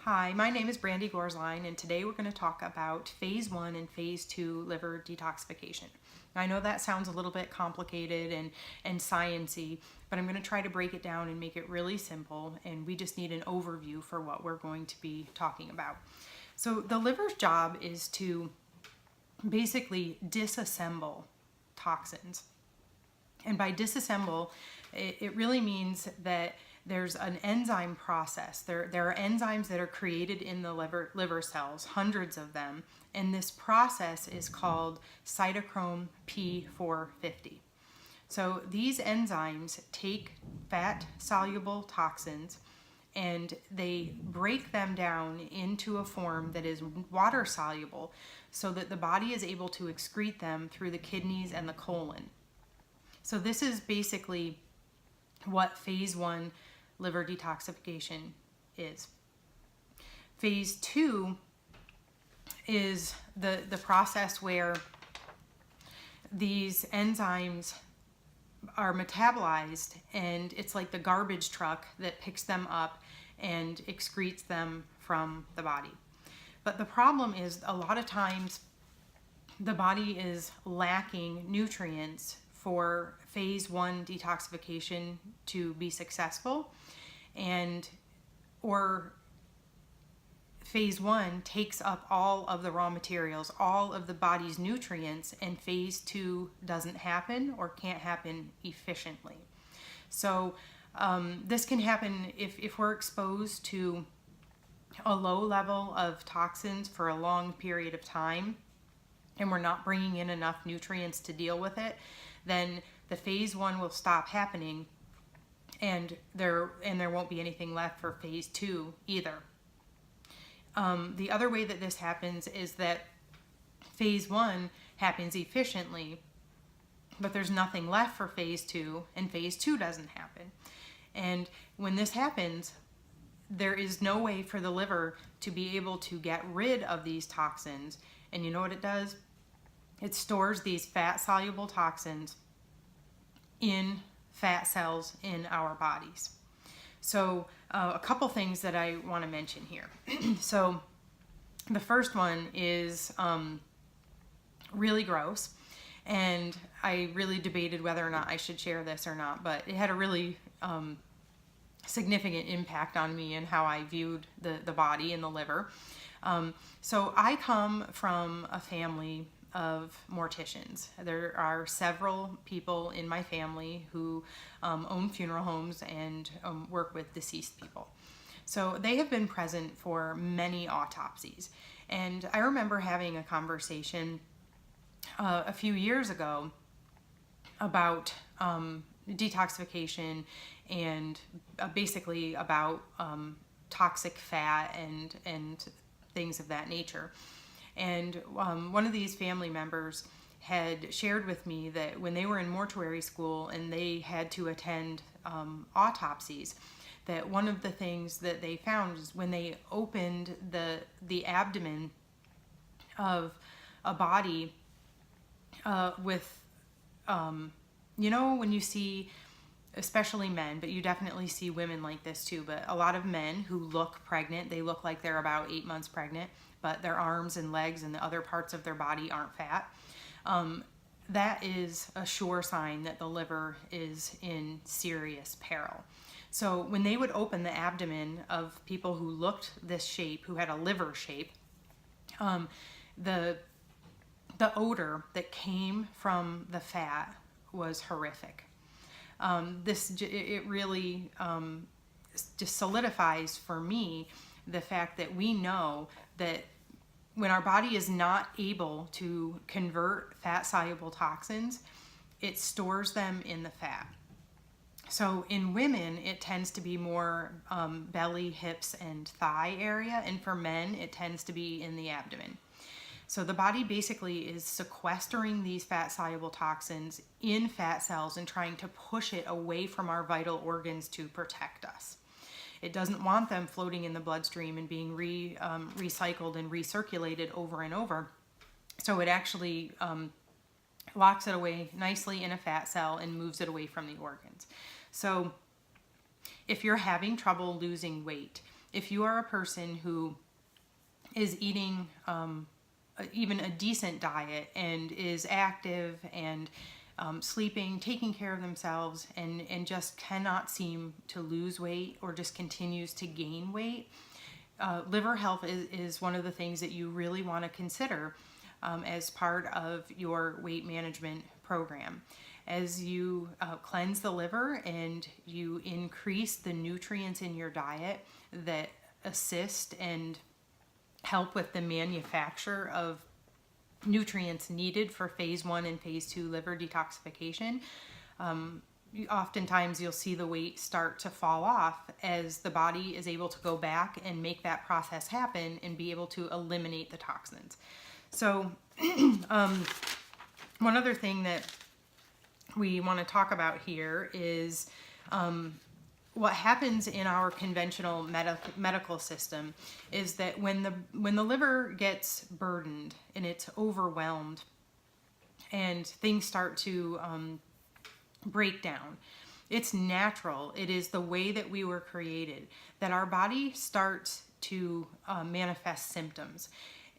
Hi, my name is Brandy Gorsline, and today we're going to talk about phase 1 and phase 2 liver detoxification. I know that sounds a little bit complicated and sciencey, but I'm going to try to break it down and make it really simple, and we just need an overview for what we're going to be talking about. So the liver's job is to basically disassemble toxins. And by disassemble, it really means that there's an enzyme process. There are enzymes that are created in the liver cells, hundreds of them, and this process is called cytochrome P450. So these enzymes take fat-soluble toxins and they break them down into a form that is water-soluble so that the body is able to excrete them through the kidneys and the colon. So this is basically what phase 1 liver detoxification is. Phase 2 is the process where these enzymes are metabolized, and it's like the garbage truck that picks them up and excretes them from the body. But the problem is a lot of times the body is lacking nutrients for phase 1 detoxification to be successful, or phase 1 takes up all of the raw materials, all of the body's nutrients, and phase 2 doesn't happen or can't happen efficiently. So this can happen if we're exposed to a low level of toxins for a long period of time and we're not bringing in enough nutrients to deal with it. Then the phase 1 will stop happening, and there won't be anything left for phase 2 either. The other way that this happens is that phase 1 happens efficiently, but there's nothing left for phase 2, and phase 2 doesn't happen. And when this happens, there is no way for the liver to be able to get rid of these toxins. And you know what it does? It stores these fat-soluble toxins in fat cells in our bodies. So a couple things that I want to mention here. So the first one is really gross, and I really debated whether or not I should share this or not, but it had a really significant impact on me and how I viewed the body and the liver. So I come from a family of morticians. There are several people in my family who own funeral homes and work with deceased people. So they have been present for many autopsies. And I remember having a conversation a few years ago about detoxification and basically about toxic fat and things of that nature. And one of these family members had shared with me that when they were in mortuary school and they had to attend autopsies, that one of the things that they found is when they opened the abdomen of a body with, when you see, especially men, but you definitely see women like this too, but a lot of men who look pregnant, they look like they're about 8 months pregnant, but their arms and legs and the other parts of their body aren't fat. That is a sure sign that the liver is in serious peril. So when they would open the abdomen of people who looked this shape, who had a liver shape, the odor that came from the fat was horrific. It really just solidifies for me the fact that we know that when our body is not able to convert fat-soluble toxins, it stores them in the fat. So in women, it tends to be more belly, hips, and thigh area, and for men, it tends to be in the abdomen. So the body basically is sequestering these fat-soluble toxins in fat cells and trying to push it away from our vital organs to protect us. It doesn't want them floating in the bloodstream and being recycled and recirculated over and over. So it actually locks it away nicely in a fat cell and moves it away from the organs. So if you're having trouble losing weight, if you are a person who is eating even a decent diet and is active and sleeping, taking care of themselves, and just cannot seem to lose weight or just continues to gain weight, liver health is one of the things that you really want to consider as part of your weight management program. As you cleanse the liver and you increase the nutrients in your diet that assist and help with the manufacture of nutrients needed for phase 1 and phase 2 liver detoxification, oftentimes you'll see the weight start to fall off as the body is able to go back and make that process happen and be able to eliminate the toxins. So one other thing that we want to talk about here is what happens in our conventional medical system is that when the liver gets burdened and it's overwhelmed and things start to break down, it's natural. It is the way that we were created that our body starts to manifest symptoms.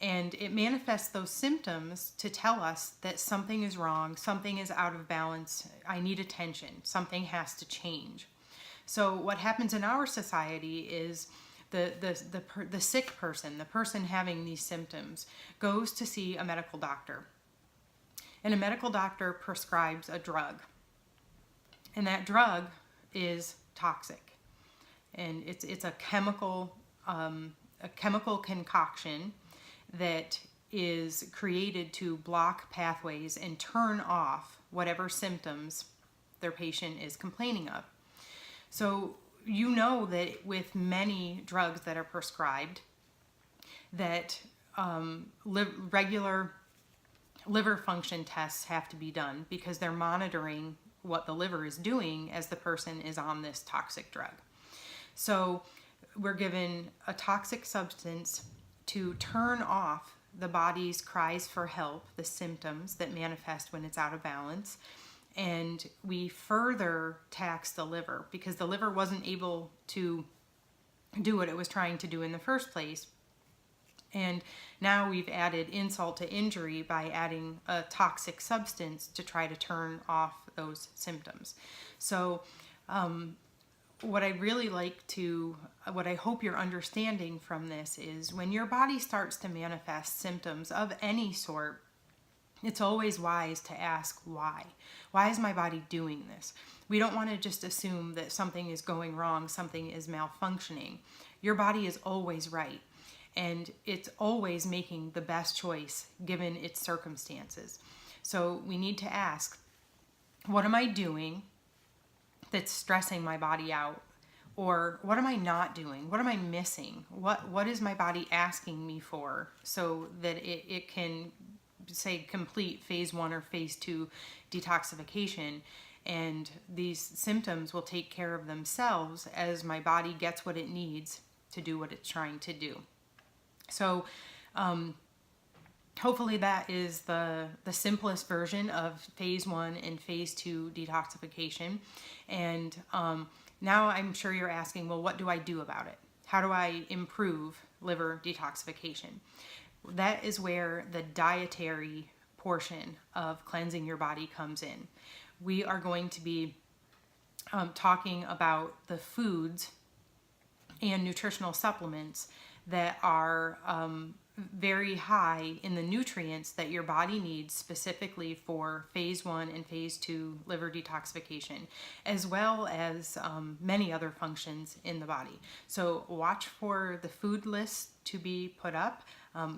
And it manifests those symptoms to tell us that something is wrong, something is out of balance, I need attention, something has to change. So what happens in our society is the sick person, the person having these symptoms, goes to see a medical doctor. And a medical doctor prescribes a drug. And that drug is toxic. And it's a chemical concoction that is created to block pathways and turn off whatever symptoms their patient is complaining of. So you know that with many drugs that are prescribed, that regular liver function tests have to be done because they're monitoring what the liver is doing as the person is on this toxic drug. So we're given a toxic substance to turn off the body's cries for help, the symptoms that manifest when it's out of balance. And we further tax the liver because the liver wasn't able to do what it was trying to do in the first place. And now we've added insult to injury by adding a toxic substance to try to turn off those symptoms. So what I hope you're understanding from this is when your body starts to manifest symptoms of any sort, it's always wise to ask why. Why is my body doing this? We don't want to just assume that something is going wrong, something is malfunctioning. Your body is always right, and it's always making the best choice given its circumstances. So we need to ask, what am I doing that's stressing my body out? Or what am I not doing? What am I missing? What is my body asking me for so that it can, say, complete phase 1 or phase 2 detoxification, and these symptoms will take care of themselves as my body gets what it needs to do what it's trying to do. So hopefully that is the simplest version of phase 1 and phase 2 detoxification. And now I'm sure you're asking, well, what do I do about it? How do I improve liver detoxification? That is where the dietary portion of cleansing your body comes in. We are going to be talking about the foods and nutritional supplements that are very high in the nutrients that your body needs specifically for phase 1 and phase 2 liver detoxification, as well as many other functions in the body. So watch for the food list to be put up.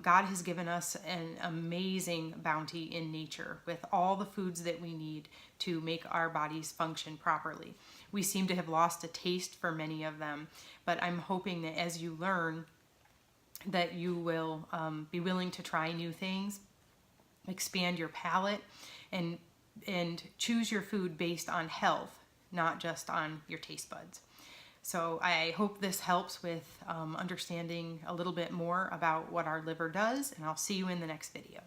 God has given us an amazing bounty in nature with all the foods that we need to make our bodies function properly. We seem to have lost a taste for many of them, but I'm hoping that as you learn, that you will be willing to try new things, expand your palate, and choose your food based on health, not just on your taste buds. So I hope this helps with understanding a little bit more about what our liver does, and I'll see you in the next video.